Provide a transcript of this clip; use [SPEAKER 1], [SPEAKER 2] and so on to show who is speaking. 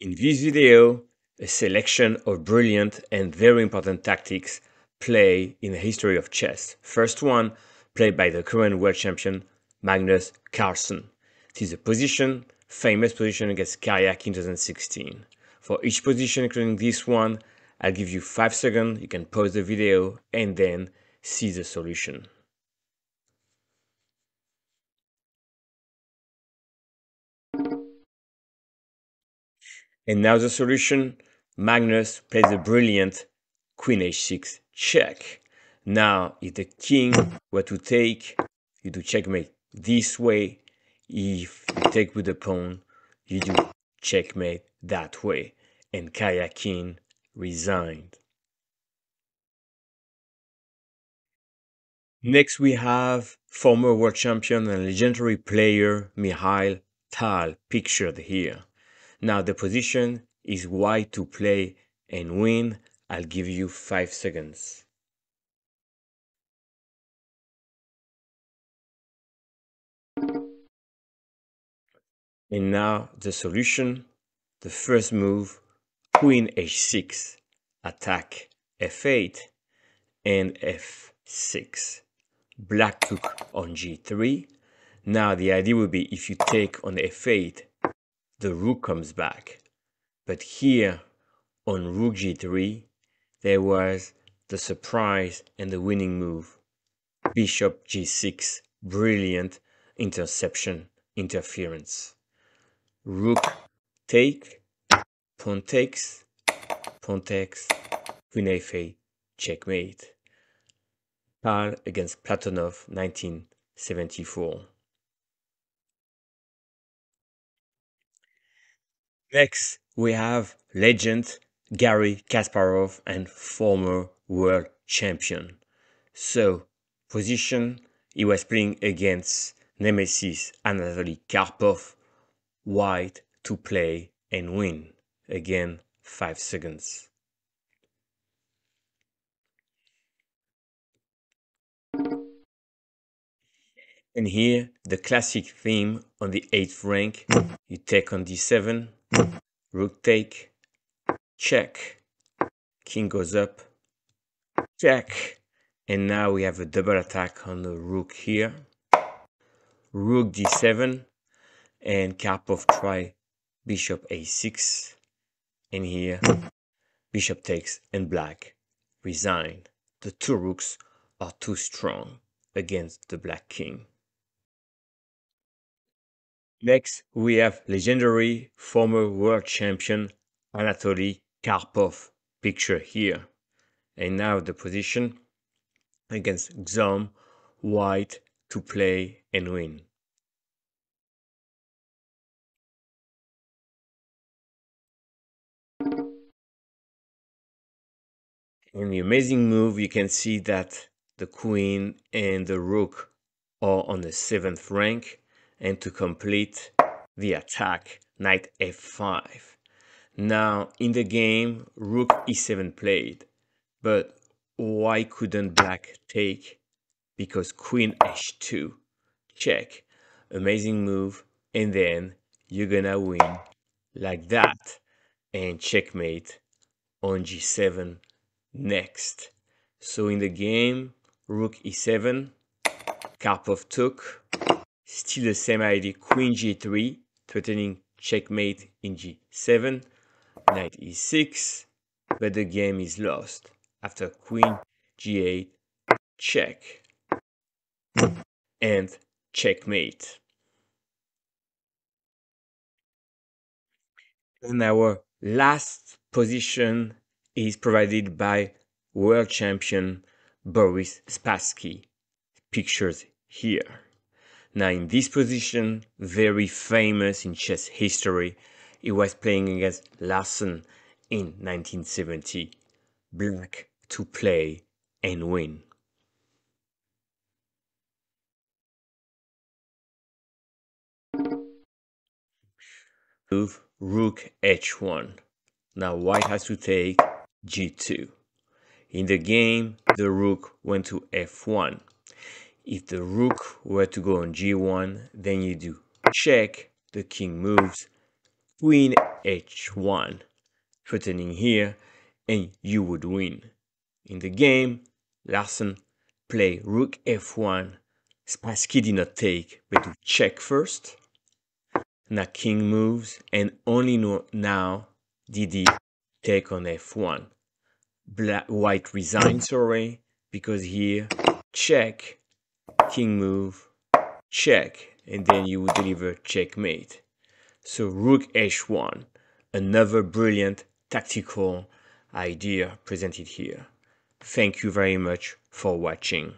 [SPEAKER 1] In this video, a selection of brilliant and very important tactics played in the history of chess. First one, played by the current world champion Magnus Carlsen. It is a famous position against Garry Kasparov in 2016. For each position, including this one, I'll give you 5 seconds. You can pause the video and then see the solution. And now the solution, Magnus plays a brilliant Queen h6 check. Now, if the king were to take, you do checkmate this way. If you take with the pawn, you do checkmate that way. And Karyakin resigned. Next, we have former world champion and legendary player Mihail Tal, pictured here. Now the position is white to play and win. I'll give you 5 seconds. And now the solution, the first move, Queen h6, attack f8 and f6. Black took on g3. Now the idea would be if you take on f8, the rook comes back. But here on rook g3, there was the surprise and the winning move. Bishop g6, brilliant interception, interference. Rook take, pawn takes, queen f8, checkmate. Tal against Platonov, 1974. Next, we have legend Garry Kasparov and former world champion. So, position, he was playing against nemesis Anatoly Karpov, white to play and win. Again, 5 seconds. And here, the classic theme on the 8th rank, you take on d7, rook take, check, king goes up, check, and now we have a double attack on the rook here. Rook d7, and Karpov try bishop a6, and here bishop takes and black resign. The two rooks are too strong against the black king. Next, we have legendary former world champion Anatoly Karpov, picture here. And now the position against Xom, white to play and win. In the amazing move, you can see that the queen and the rook are on the 7th rank. And to complete the attack, knight f5. Now, in the game, rook e7 played. But why couldn't black take? Because queen h2. Check. Amazing move. And then you're gonna win like that. And checkmate on g7 next. So in the game, rook e7, Karpov took. Still the same idea, queen g3, threatening checkmate in g7, knight e6, but the game is lost after queen g8, check, and checkmate. And our last position is provided by world champion Boris Spassky, pictures here. Now in this position, very famous in chess history, he was playing against Larsen in 1970. Black to play and win. Move rook h1. Now white has to take g2. In the game, the rook went to f1. If the rook were to go on g1, then you do check, the king moves, queen h1, threatening here, and you would win. In the game, Larsen played rook f1. Spassky did not take, but to check first. Now king moves, and only now did he take on f1. White resigns, sorry, because here, check, king move, check, and then you would deliver checkmate. So rook h1, another brilliant tactical idea presented here. Thank you very much for watching.